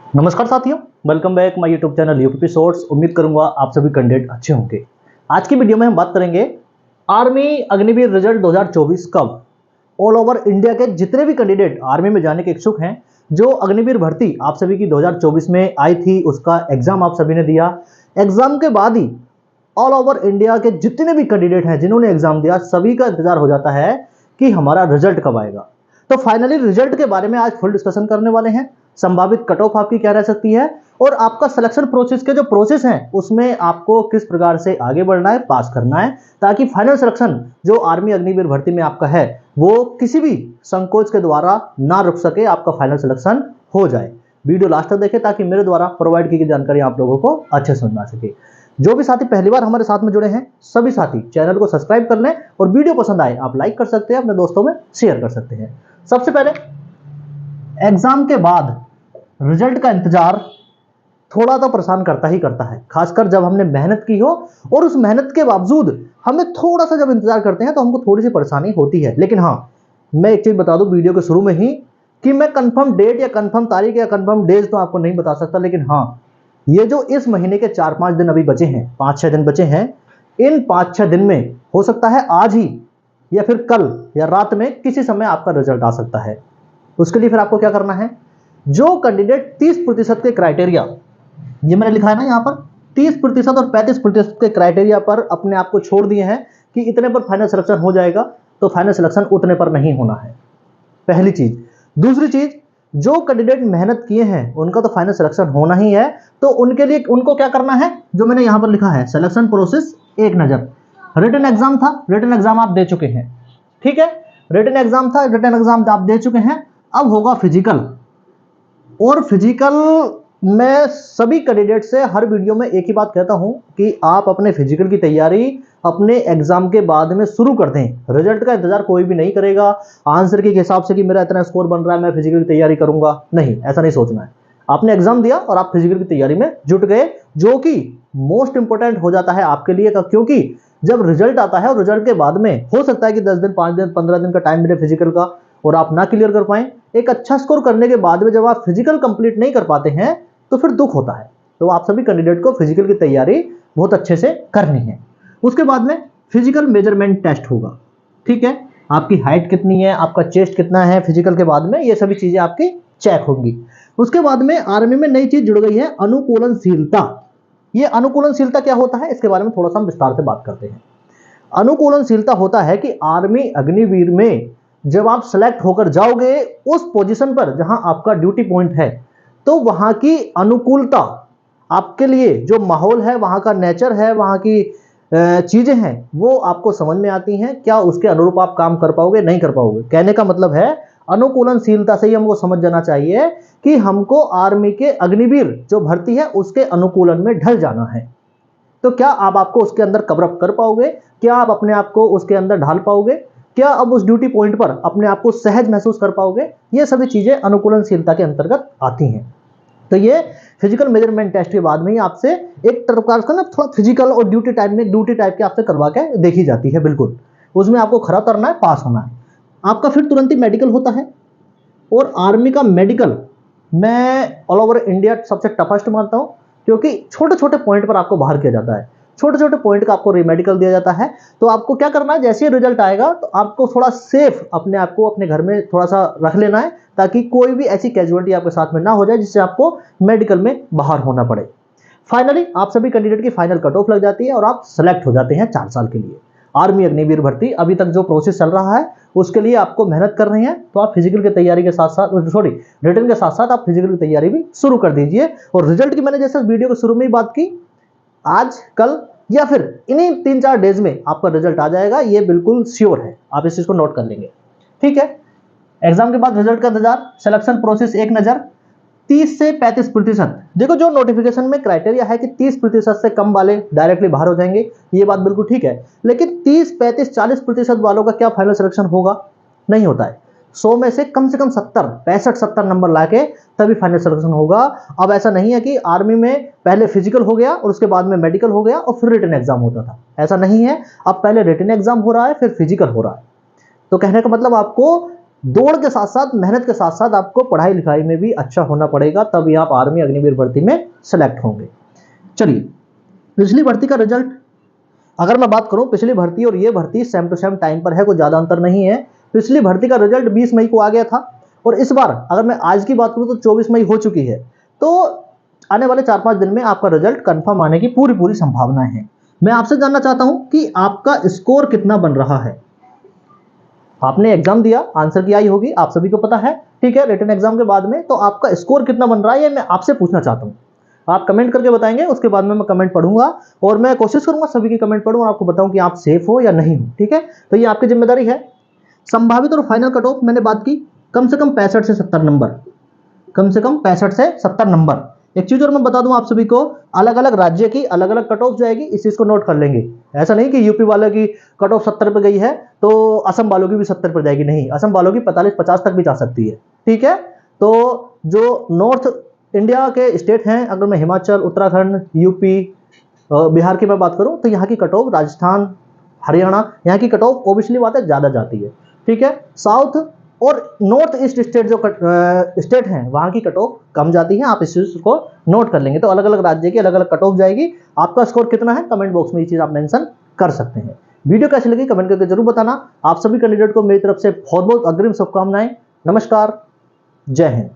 नमस्कार साथियों, welcome back my YouTube channel UP shorts. उम्मीद करूंगा आप सभी कैंडिडेट अच्छे होंगे। आज की वीडियो में हम बात करेंगे आर्मी अग्निवीर रिजल्ट 2024 कब। ऑल ओवर इंडिया के जितने भी कैंडिडेट आर्मी में जाने के इच्छुक हैं, जो अग्निवीर भर्ती आप सभी की 2024 में आई थी, उसका एग्जाम आप सभी ने दिया। एग्जाम के बाद ही ऑल ओवर इंडिया के जितने भी कैंडिडेट हैं जिन्होंने एग्जाम दिया, सभी का इंतजार हो जाता है कि हमारा रिजल्ट कब आएगा। तो फाइनली रिजल्ट के बारे में आज फुल डिस्कशन करने वाले हैं। संभावित कट ऑफ आपकी क्या रह सकती है और आपका सिलेक्शन प्रोसेस के जो प्रोसेस हैं उसमें आपको किस प्रकार से आगे बढ़ना है, पास करना है, ताकि फाइनल सिलेक्शन जो आर्मी अग्निवीर भर्ती में आपका है वो किसी भी संकोच के द्वारा ना रुक सके, आपका फाइनल सिलेक्शन हो जाए। वीडियो लास्ट तक देखें ताकि मेरे द्वारा प्रोवाइड की गई जानकारी आप लोगों को अच्छे समझ में आ सके। जो भी साथी पहली बार हमारे साथ में जुड़े हैं, सभी साथी चैनल को सब्सक्राइब कर लें और वीडियो पसंद आए आप लाइक कर सकते हैं, अपने दोस्तों में शेयर कर सकते हैं। सबसे पहले एग्जाम के बाद रिजल्ट का इंतजार थोड़ा तो परेशान करता ही करता है, खासकर जब हमने मेहनत की हो और उस मेहनत के बावजूद हमें थोड़ा सा जब इंतजार करते हैं तो हमको थोड़ी सी परेशानी होती है। लेकिन हाँ, मैं एक चीज बता दूं वीडियो के शुरू में ही कि मैं कंफर्म डेट या कंफर्म तारीख या कंफर्म डेज तो आपको नहीं बता सकता, लेकिन हाँ, ये जो इस महीने के 4-5 दिन अभी बचे हैं, 5-6 दिन बचे हैं, इन 5-6 दिन में हो सकता है आज ही या फिर कल या रात में किसी समय आपका रिजल्ट आ सकता है। उसके लिए फिर आपको क्या करना है, जो कैंडिडेट 30% के क्राइटेरिया, ये मैंने लिखा है ना यहाँ पर, 30% और 35% के क्राइटेरिया पर अपने आप को छोड़ दिए हैं कि इतने पर फाइनल सिलेक्शन हो जाएगा, तो फाइनल सिलेक्शन उतने पर नहीं होना है, पहली चीज। दूसरी चीज, जो कैंडिडेट मेहनत किए हैं उनका तो फाइनल सिलेक्शन होना ही है, तो उनके लिए उनको क्या करना है, जो मैंने यहां पर लिखा है सिलेक्शन प्रोसेस एक नजर। रिटन एग्जाम था, रिटन एग्जाम आप दे चुके हैं, ठीक है, रिटन एग्जाम था, रिटन एग्जाम आप दे चुके हैं। अब होगा फिजिकल, और फिजिकल मैं सभी कैंडिडेट से हर वीडियो में एक ही बात कहता हूं कि आप अपने फिजिकल की तैयारी अपने एग्जाम के बाद में शुरू कर दें। रिजल्ट का इंतजार कोई भी नहीं करेगा आंसर के हिसाब से कि मेरा इतना स्कोर बन रहा है मैं फिजिकल की तैयारी करूंगा, नहीं, ऐसा नहीं सोचना है। आपने एग्जाम दिया और आप फिजिकल की तैयारी में जुट गए, जो कि मोस्ट इंपोर्टेंट हो जाता है आपके लिए, क्योंकि जब रिजल्ट आता है और रिजल्ट के बाद में हो सकता है कि 10 दिन, 5 दिन, 15 दिन का टाइम मिले फिजिकल का और आप ना क्लियर कर पाए। एक अच्छा स्कोर करने के बाद में जब आप फिजिकल कंप्लीट नहीं कर पाते हैं तो फिर दुख होता है। तो आप सभी कैंडिडेट को फिजिकल की तैयारी बहुत अच्छे से करनी है। उसके बाद में फिजिकल मेजरमेंट टेस्ट होगा, ठीक है, आपकी हाइट कितनी है, आपका चेस्ट कितना है, फिजिकल के बाद में ये सभी चीजें आपकी चेक होंगी। उसके बाद में आर्मी में नई चीज जुड़ गई है, अनुकूलनशीलता। ये अनुकूलनशीलता क्या होता है, इसके बारे में थोड़ा सा हम विस्तार से बात करते हैं। अनुकूलनशीलता होता है कि आर्मी अग्निवीर में जब आप सेलेक्ट होकर जाओगे उस पोजीशन पर जहां आपका ड्यूटी पॉइंट है, तो वहां की अनुकूलता आपके लिए, जो माहौल है, वहां का नेचर है, वहां की चीजें हैं, वो आपको समझ में आती हैं। क्या उसके अनुरूप आप काम कर पाओगे, नहीं कर पाओगे। कहने का मतलब है अनुकूलनशीलता से ही हमको समझ जाना चाहिए कि हमको आर्मी के अग्निवीर जो भर्ती है उसके अनुकूलन में ढल जाना है। तो क्या आप आपको उसके अंदर कवरअप कर पाओगे, क्या आप अपने आप को उसके अंदर ढाल पाओगे, क्या अब उस ड्यूटी पॉइंट पर अपने आप को सहज महसूस कर पाओगे। ये सभी चीजें अनुकूलनशीलता के अंतर्गत आती हैं। तो ये फिजिकल मेजरमेंट टेस्ट के बाद में ही आपसे एक प्रकार का ना थोड़ा फिजिकल और ड्यूटी टाइप के आपसे करवा के देखी जाती है। बिल्कुल उसमें आपको खरा उतरना है, पास होना है। आपका फिर तुरंत ही मेडिकल होता है, और आर्मी का मेडिकल मैं ऑल ओवर इंडिया सबसे टफेस्ट मानता हूं, क्योंकि छोटे छोटे पॉइंट पर आपको बाहर किया जाता है, छोटे छोटे पॉइंट का आपको मेडिकल दिया जाता है। तो आपको क्या करना है, जैसे ही रिजल्ट आएगा तो आपको थोड़ा सेफ अपने आप को अपने घर में थोड़ा सा रख लेना है, ताकि कोई भी ऐसी कैजुअलिटी आपके साथ में ना हो जाए जिससे आपको मेडिकल में बाहर होना पड़े। फाइनली आप सभी कैंडिडेट की फाइनल कट ऑफ लग जाती है और आप सेलेक्ट हो जाते हैं 4 साल के लिए। आर्मी अग्निवीर भर्ती अभी तक जो प्रोसेस चल रहा है उसके लिए आपको मेहनत कर रही है, तो आप फिजिकल की तैयारी के साथ साथ रिटन के साथ साथ आप फिजिकल की तैयारी भी शुरू कर दीजिए। और रिजल्ट की मैंने जैसे वीडियो के शुरू में ही बात की, आज कल या फिर इन्हीं 3-4 डेज में आपका रिजल्ट आ जाएगा, ये बिल्कुल श्योर है, आप इस चीज को नोट कर लेंगे, ठीक है। एग्जाम के बाद रिजल्ट का इंतजार, सिलेक्शन प्रोसेस एक नजर, 30 से 35%। देखो जो नोटिफिकेशन में क्राइटेरिया है कि 30% से कम वाले डायरेक्टली बाहर हो जाएंगे, ये बात बिल्कुल ठीक है, लेकिन 30, 35, 40% वालों का क्या फाइनल सिलेक्शन होगा, नहीं होता है। 100 में से कम 70, 65-70 नंबर लाके तभी फाइनल सिलेक्शन होगा। अब ऐसा नहीं है कि आर्मी में पहले फिजिकल हो गया और उसके बाद में मेडिकल हो गया और फिर रिटन एग्जाम होता था, ऐसा नहीं है। अब पहले रिटन एग्जाम हो रहा है फिर फिजिकल हो रहा है। तो कहने का मतलब आपको दौड़ के साथ साथ, मेहनत के साथ साथ आपको पढ़ाई लिखाई में भी अच्छा होना पड़ेगा, तभी आप आर्मी अग्निवीर भर्ती में सेलेक्ट होंगे। चलिए, पिछली भर्ती का रिजल्ट अगर मैं बात करूं, पिछली भर्ती और ये भर्ती सेम टू सेम टाइम पर है, कोई ज्यादा अंतर नहीं है। पिछली भर्ती का रिजल्ट 20 मई को आ गया था और इस बार अगर मैं आज की बात करूं तो 24 मई हो चुकी है। तो आने वाले 4-5 दिन में आपका रिजल्ट कंफर्म आने की पूरी पूरी संभावना है। मैं आपसे जानना चाहता हूं कि आपका स्कोर कितना बन रहा है। आपने एग्जाम दिया, आंसर की आई होगी, आप सभी को पता है, ठीक है, रिटन एग्जाम के बाद में, तो आपका स्कोर कितना बन रहा है ये मैं आपसे पूछना चाहता हूं। आप कमेंट करके बताएंगे, उसके बाद में मैं कमेंट पढ़ूंगा और मैं कोशिश करूंगा सभी की कमेंट पढ़ूं और आपको बताऊं कि आप सेफ हो या नहीं हो, ठीक है। तो ये आपकी जिम्मेदारी है। संभावित और फाइनल कट ऑफ मैंने बात की, कम से कम 65 से 70 नंबर, कम से कम 65 से 70 नंबर। एक चीज और मैं बता दूं आप सभी को, अलग अलग राज्य की अलग अलग कट ऑफ जाएगी, इस चीज को नोट कर लेंगे। ऐसा नहीं कि यूपी वालों की कट ऑफ 70 पे गई है तो असम वालों की भी 70 पर जाएगी, नहीं, असम वालों की 45-50 तक भी जा सकती है, ठीक है। तो जो नॉर्थ इंडिया के स्टेट हैं, अगर मैं हिमाचल, उत्तराखंड, यूपी, बिहार की मैं बात करूं तो यहाँ की कट ऑफ, राजस्थान, हरियाणा, यहाँ की कट ऑफ ओबियसली बात है ज्यादा जाती है, ठीक है। साउथ और नॉर्थ ईस्ट स्टेट जो स्टेट हैं वहां की कट ऑफ कम जाती है, आप इस चीज को नोट कर लेंगे। तो अलग अलग राज्य की अलग अलग कट ऑफ जाएगी। आपका स्कोर कितना है कमेंट बॉक्स में ये चीज आप मेंशन कर सकते हैं। वीडियो कैसी लगी कमेंट करके जरूर बताना। आप सभी कैंडिडेट को मेरी तरफ से बहुत बहुत अग्रिम शुभकामनाएं। नमस्कार, जय हिंद।